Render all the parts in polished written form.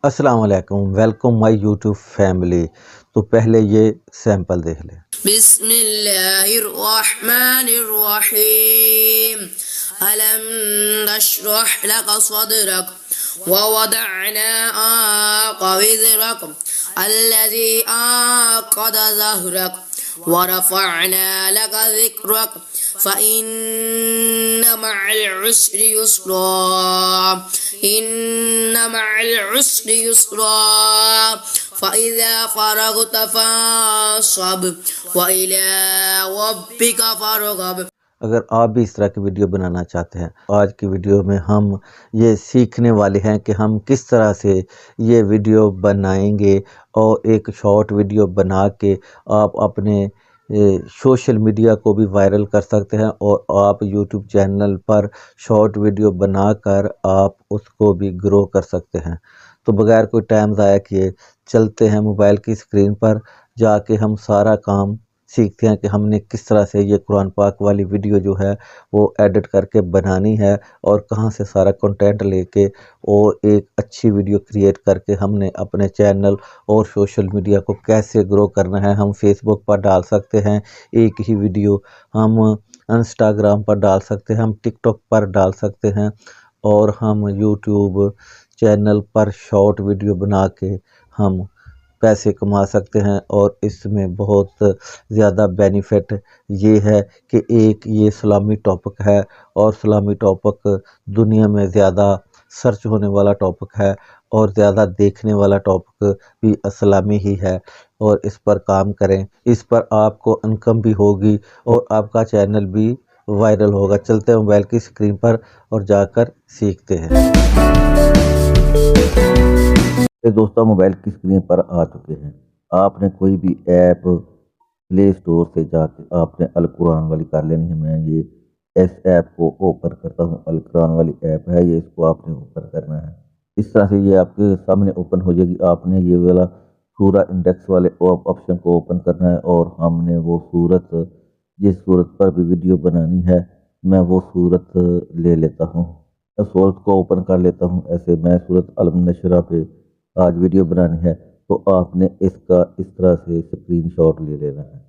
अस्सलाम वालेकुम, welcome my YouTube family. तो पहले ये सैंपल देख लें। बिस्मिल्लाहिर्रहमानिर्रहीम अलम नशरह लक सदरक ववदअना आका विज़रक अल्लज़ी आक़द ज़हरक ورفعنا لك ذكرك فإن مع العسر يسرا إن مع العسر يسرا فإذا فرغت فانصب وإلى ربك فارغب۔ अगर आप भी इस तरह की वीडियो बनाना चाहते हैं, आज की वीडियो में हम ये सीखने वाले हैं कि हम किस तरह से ये वीडियो बनाएंगे और एक शॉर्ट वीडियो बना के आप अपने सोशल मीडिया को भी वायरल कर सकते हैं और आप यूट्यूब चैनल पर शॉर्ट वीडियो बनाकर आप उसको भी ग्रो कर सकते हैं। तो बगैर कोई टाइम ज़ाया किए चलते हैं मोबाइल की स्क्रीन पर जाके हम सारा काम सीखते हैं कि हमने किस तरह से ये कुरान पाक वाली वीडियो जो है वो एडिट करके बनानी है और कहाँ से सारा कंटेंट लेके और एक अच्छी वीडियो क्रिएट करके हमने अपने चैनल और सोशल मीडिया को कैसे ग्रो करना है। हम फेसबुक पर डाल सकते हैं एक ही वीडियो, हम इंस्टाग्राम पर डाल सकते हैं, हम टिकटॉक पर डाल सकते हैं और हम यूट्यूब चैनल पर शॉर्ट वीडियो बना के हम पैसे कमा सकते हैं। और इसमें बहुत ज़्यादा बेनिफिट ये है कि एक ये इस्लामी टॉपिक है और इस्लामी टॉपिक दुनिया में ज़्यादा सर्च होने वाला टॉपिक है और ज़्यादा देखने वाला टॉपिक भी इस्लामी ही है और इस पर काम करें। इस पर आपको इनकम भी होगी और आपका चैनल भी वायरल होगा। चलते हैं मोबाइल की स्क्रीन पर और जाकर सीखते हैं। दोस्तों मोबाइल की स्क्रीन पर आ चुके हैं। आपने कोई भी ऐप प्ले स्टोर से जाके आपने अल कुरान वाली कर लेनी है। मैं ये इस ऐप को ओपन करता हूँ। अल कुरान वाली ऐप है ये, इसको आपने ओपन करना है। इस तरह से ये आपके सामने ओपन हो जाएगी। आपने ये वाला सूरा इंडेक्स वाले ऑप्शन को ओपन करना है और हमने वो सूरत, जिस सूरत पर भी वीडियो बनानी है मैं वो सूरत ले लेता हूँ। सूरत को ओपन कर लेता हूँ। ऐसे मैं सूरत अलम नशरा पे आज वीडियो बनानी है तो आपने इसका इस तरह से स्क्रीनशॉट ले लेना है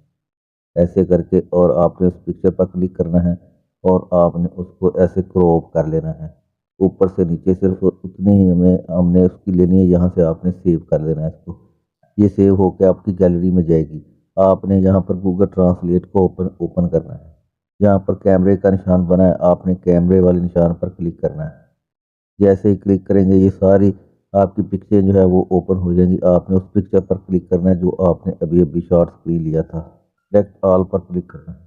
ऐसे करके, और आपने उस पिक्चर पर क्लिक करना है और आपने उसको ऐसे क्रॉप कर लेना है ऊपर से नीचे। सिर्फ उतनी ही हमने उसकी लेनी है। यहाँ से आपने सेव कर देना है इसको। ये सेव होकर आपकी गैलरी में जाएगी। आपने यहाँ पर गूगल ट्रांसलेट को ओपन करना है। यहाँ पर कैमरे का निशान बना है, आपने कैमरे वाले निशान पर क्लिक करना है। जैसे ही क्लिक करेंगे ये सारी आपकी पिक्चर जो है वो ओपन हो जाएंगी। आपने उस पिक्चर पर क्लिक करना है जो आपने अभी अभी शॉर्ट स्क्रीन लिया था। सिलेक्ट ऑल पर क्लिक करना है।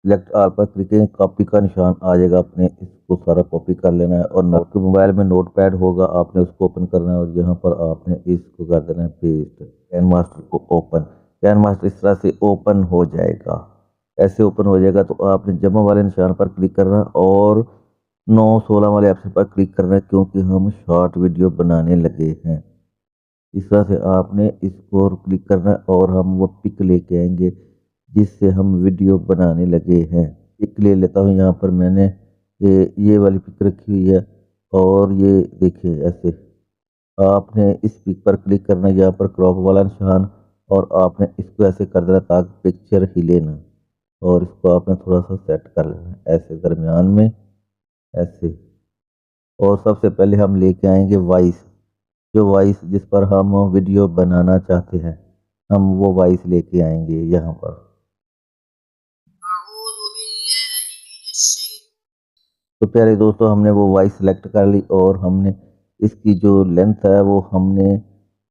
सिलेक्ट ऑल पर क्लिक करेंगे, कॉपी का निशान आ जाएगा। आपने इसको सारा कॉपी कर लेना है और आपके मोबाइल में नोट पैड होगा, आपने उसको ओपन करना है और यहाँ पर आपने इसको कर देना है पेस्ट। कैन मास्टर को ओपन, कैन मास्टर इस तरह से ओपन हो जाएगा। ऐसे ओपन हो जाएगा तो आपने जमा वाले निशान पर क्लिक करना है और 9/16 वाले ऑप्शन पर क्लिक करना है क्योंकि हम शॉर्ट वीडियो बनाने लगे हैं। इस तरह से आपने इसको क्लिक करना है और हम वो पिक लेके आएंगे जिससे हम वीडियो बनाने लगे हैं। पिक ले लेता हूँ। यहाँ पर मैंने ये वाली पिक रखी हुई है और ये देखिए ऐसे आपने इस पिक पर क्लिक करना है, यहाँ पर क्रॉप वाला निशान, और आपने इसको ऐसे कर देना ताकि पिक्चर हिले ना, और इसको आपने थोड़ा सा सेट कर लेना है ऐसे दरमियान में ऐसे। और सबसे पहले हम लेके आएंगे वॉइस, जो वॉइस जिस पर हम वीडियो बनाना चाहते हैं हम वो वॉइस लेके आएंगे यहाँ पर। तो प्यारे दोस्तों हमने वो वॉइस सेलेक्ट कर ली और हमने इसकी जो लेंथ है वो हमने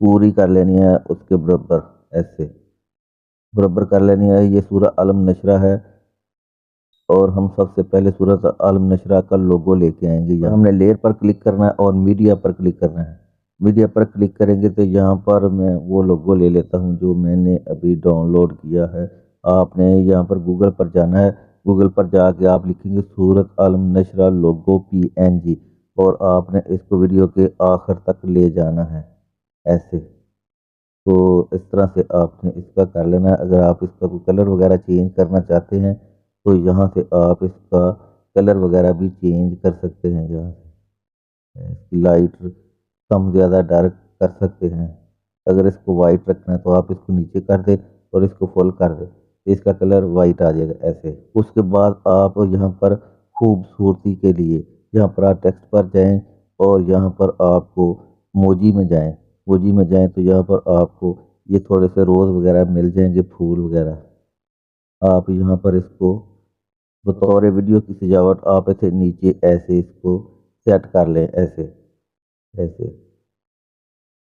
पूरी कर लेनी है, उसके बराबर ऐसे बराबर कर लेनी है। ये सूरह अलम नशरा है और हम सबसे पहले सूरत अलम नशरा का लोगो लेके आएंगे। यहाँ हमने लेयर पर क्लिक करना है और मीडिया पर क्लिक करना है। मीडिया पर क्लिक करेंगे तो यहाँ पर मैं वो लोगो ले लेता हूँ जो मैंने अभी डाउनलोड किया है। आपने यहाँ पर गूगल पर जाना है। गूगल पर जाके आप लिखेंगे सूरत अलम नशरा लोगो PNG और आपने इसको वीडियो के आखिर तक ले जाना है ऐसे। तो इस तरह से आपने इसका कर लेना है। अगर आप इसका कोई कलर वगैरह चेंज करना चाहते हैं तो यहाँ से आप इसका कलर वगैरह भी चेंज कर सकते हैं। यहाँ से इसकी लाइट कम ज़्यादा डार्क کر سکتے ہیں۔ اگر اس کو وائٹ رکھنا ہے تو آپ اس کو نیچے کر دیں اور اس کو فل کر دیں، اس کا کلر وائٹ آ جائے گا ایسے۔ اس کے بعد آپ یہاں پر خوبصورتی کے لیے یہاں پر آپ ٹیکسٹ پر جائیں اور یہاں پر آپ کو موجی میں جائیں تو یہاں پر آپ کو یہ تھوڑے سے روز وغیرہ مل جائیں گے، پھول وغیرہ۔ آپ یہاں پر اس کو بطور ویڈیو کی سجاوٹ آپ اسے نیچے ایسے اس کو سیٹ کر لیں، ایسے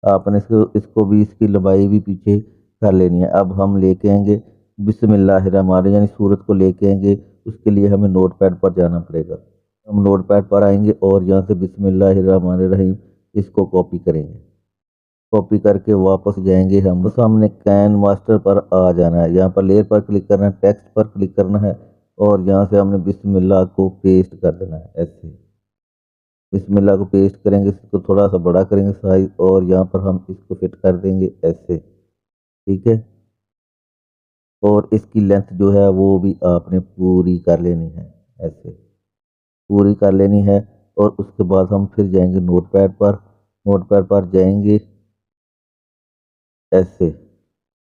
آپ نے اس کو بھی اس کی لمبائی بھی پیچھے کر لینی ہے۔ اب ہم لے کے آئیں گے بسم اللہ الرحمن الرحیم، یعنی سورت کو لے کے آئیں گے، اس کے لیے ہمیں نوٹ پیڈ پر جانا پڑے گا۔ ہم نوٹ پیڈ پر آئیں گے اور یہاں سے بسم اللہ الرحمن الرحیم اس کو کاپی کریں گے، کاپی کر کے واپس جائیں گے ہم، بس ہم نے کین ماسٹر پر آ جانا ہے، یہاں پر لیئر پر کلک کرنا ہے، ٹیکسٹ پر کلک کرنا ہے اور یہاں سے ہم نے بسم اللہ کو پیسٹ کر دینا ہے ایسے۔ بسم اللہ کو پیسٹ کریں گے، اس کو تھوڑا سا بڑا کریں گے سائز، اور یہاں پر ہم اس کو فٹ کر دیں گے ایسے، ٹھیک ہے۔ اور اس کی لینتھ جو ہے وہ بھی آپ نے پوری کر لینی ہے، ایسے پوری کر لینی ہے۔ اور اس کے بعد ہم پھر جائیں گے نوٹ پیڈ پر جائیں گے ایسے۔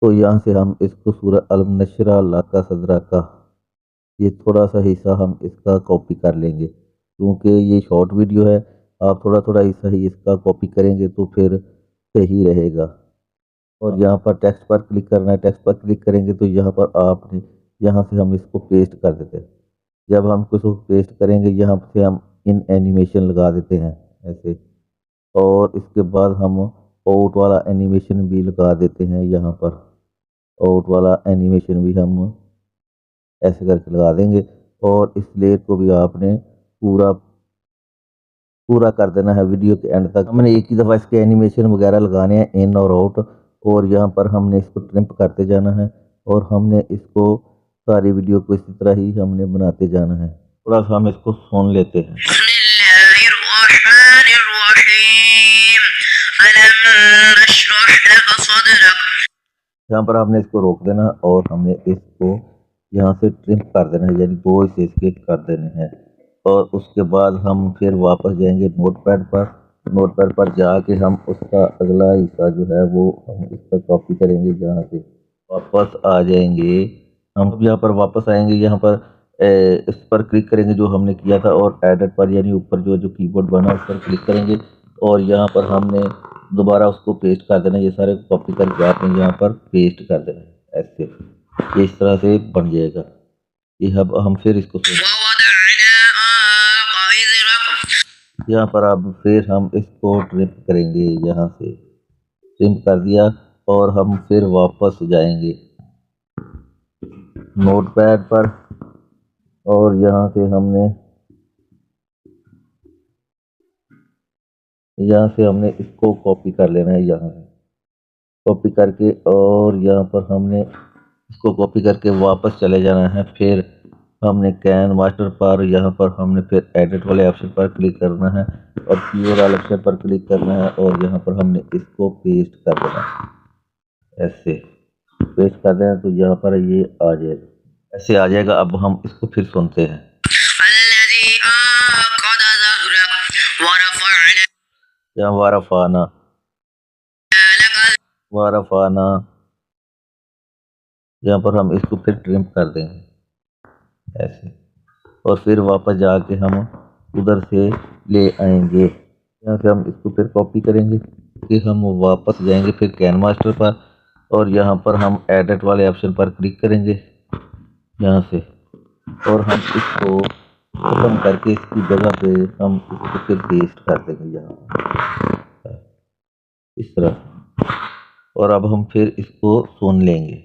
تو یہاں سے ہم اس کو سورہ الم نشرہ لک صدرہ کا یہ تھوڑا سا حصہ ہم اس کا کاپی کر لیں گے، کیونکہ یہ شارٹ ویڈیو ہے، آپ تھوڑا حصہ ہی اس کا کاپی کریں گے تو پھر صحیح رہے گا۔ اور یہاں پر ٹیکسٹ پر کلک کرنا ہے، ٹیکسٹ پر کلک کریں گے تو یہاں پر آپ نے یہاں سے ہم اس کو پیسٹ کر دیتے ہیں۔ جب ہم اس کو پیسٹ کریں گے یہاں سے ہم ان اینیمیشن لگا دیتے ہیں ایسے، اور اس کے بعد ہم آؤٹ والا اینیمیشن بھی لگا دیتے ہیں، یہاں پر آؤٹ والا اینیمیشن بھی ہم ایسے کر کے لگا دیں گے۔ اور اس لیئر کو بھی آپ نے پورا کر دینا ہے ویڈیو کے اینڈ تک۔ ہم نے ایک ہی دفعہ اس کے اینیمیشن وغیرہ لگانے ہیں ان اور آؤٹ، اور یہاں پر ہم نے اس کو ٹرمپ کرتے جانا ہے، اور ہم نے اس کو ساری ویڈیو کو اسی طرح ہی ہم نے بناتے جانا ہے۔ تھوڑا سا ہم اس کو سن لیتے ہیں۔ یہاں پر آپ نے اس کو روک دینا اور ہم نے اس کو یہاں سے ٹرمپ کر دینا ہے، یعنی 2 حصے اس کے کر دینے ہیں۔ اور اس کے بعد ہم پھر واپس جائیں گے نوٹ پیڈ پر جا کے ہم اس کا اگلا حصہ جو ہے وہ ہم اس پر کاپی کریں گے، جہاں سے واپس آ جائیں گے ہم۔ یہاں پر واپس آئیں گے، یہاں پر اس پر کلک کریں گے جو ہم نے کیا تھا، اور ایڈٹ پر یعنی اوپر جو کی بورڈ بنا اس پر کلک کریں گے، اور یہاں پر ہم نے دوبارہ اس کو پیسٹ کر دینا ہے۔ یہ سارے کاپی کر کے آپ نے یہاں پر پیسٹ کر دینا ہے ایسے، یہ اس طرح سے بن جائے گا۔ یہ اب ہم پھر اس کو یہاں پر اب پھر ہم اس کو ٹرمپ کریں گے، یہاں سے ٹرمپ کر دیا، اور ہم پھر واپس جائیں گے نوٹ پیڈ پر، اور یہاں سے ہم نے اس کو کاپی کر لینا ہے، یہاں سے کاپی کر کے، اور یہاں پر ہم نے اس کو کاپی کر کے واپس چلے جانا ہے۔ پھر ہم نے کین ماسٹر پر یہاں پر ہم نے پھر ایڈٹ والے آپشن پر کلک کرنا ہے، اور کیبورڈ والے آپشن پر کلک کرنا ہے، اور یہاں پر ہم نے اس کو پیسٹ کر دینا ہے ایسے، پیسٹ کر دینا تو یہاں پر یہ آ جائے گا، ایسے آ جائے گا۔ اب ہم اس کو پھر سنتے ہیں۔ یہاں وارفانا یہاں پر ہم اس کو پھر ٹرمپ کر دیں گے ایسے، اور پھر واپس جا کے ہم ادھر سے لے آئیں گے۔ یہاں سے ہم اس کو پھر کاپی کریں گے کہ ہم واپس جائیں گے پھر کین ماسٹر پر، اور یہاں پر ہم ایڈٹ والے آپشن پر کلک کریں گے یہاں سے، اور ہم اس کو ختم کر کے اس کی جگہ پہ ہم اس کو پھر پیسٹ کر دیں گے یہاں اس طرح، اور اب ہم پھر اس کو سن لیں گے۔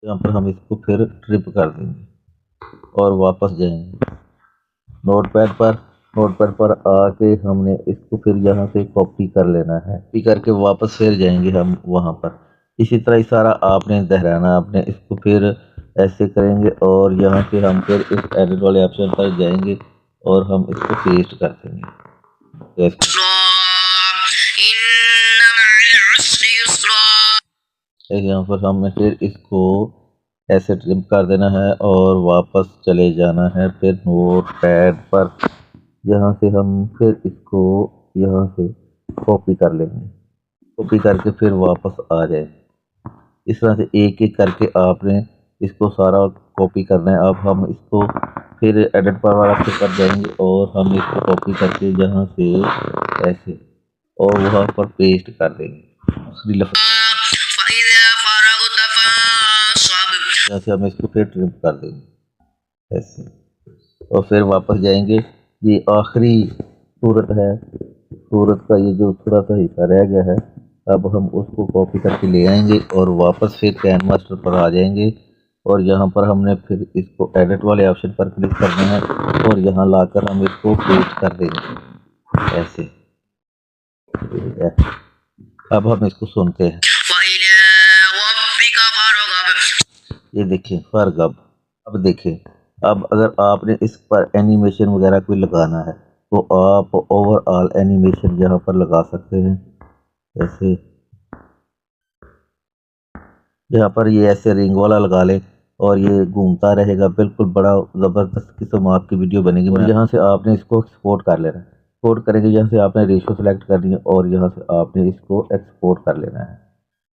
یہاں پر ہم اس کو پھر ٹرپ کر دیں گے اور واپس جائیں گے نوٹ پیڈ پر آ کے ہم نے اس کو پھر یہاں سے کاپی کر لینا ہے، کاپی کر کے واپس پھر جائیں گے ہم وہاں پر۔ اسی طرح یہ سارا آپ نے دہرانا، آپ نے اس کو پھر ایسے کریں گے، اور یہاں سے ہم پھر اس ایڈٹ والے آپشن پر جائیں گے اور ہم اس کو پیسٹ کر دیں گے۔ یہاں پر ہم نے پھر اس کو ایسے ٹرم کر دینا ہے اور واپس چلے جانا ہے پھر نوٹ پیڈ پر۔ यहाँ से हम फिर इसको यहाँ से कॉपी कर लेंगे, कॉपी करके फिर वापस आ जाए। इस तरह से एक एक करके आपने इसको सारा कॉपी करना है। अब हम इसको फिर एडिट पर वाला पे कर जाएंगे और हम इसको कॉपी करके यहाँ से ऐसे और वहाँ पर पेस्ट कर देंगे दूसरी लफ्ज़। यहाँ से हम इसको फिर ट्रिम कर देंगे ऐसे और फिर वापस जाएंगे। ये आखिरी सूरत है, सूरत का ये जो थोड़ा सा हिस्सा रह गया है, अब हम उसको कॉपी करके ले आएंगे और वापस फिर कैन मास्टर पर आ जाएंगे और यहाँ पर हमने फिर इसको एडिट वाले ऑप्शन पर क्लिक करना है और यहाँ लाकर हम इसको पेस्ट कर देंगे ऐसे। अब हम इसको सुनते हैं। ये देखिए फर्क। अब देखिए, अब अगर आपने इस पर एनिमेशन वगैरह कोई लगाना है तो आप ओवरऑल एनिमेशन यहाँ पर लगा सकते हैं ऐसे। यहाँ पर ये ऐसे रिंग वाला लगा ले और ये घूमता रहेगा, बिल्कुल बड़ा ज़बरदस्त किस्म आपकी वीडियो बनेगी। और यहाँ से आपने इसको एक्सपोर्ट कर लेना है। एक्सपोर्ट करेंगे, यहाँ से आपने रेशियो सेलेक्ट करनी है और यहाँ से आपने इसको एक्सपोर्ट कर लेना है।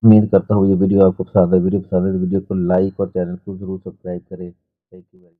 उम्मीद करता हूँ ये वीडियो आपको पसंद है। वीडियो पसंद है तो वीडियो को लाइक और चैनल को ज़रूर सब्सक्राइब करें। Thank you.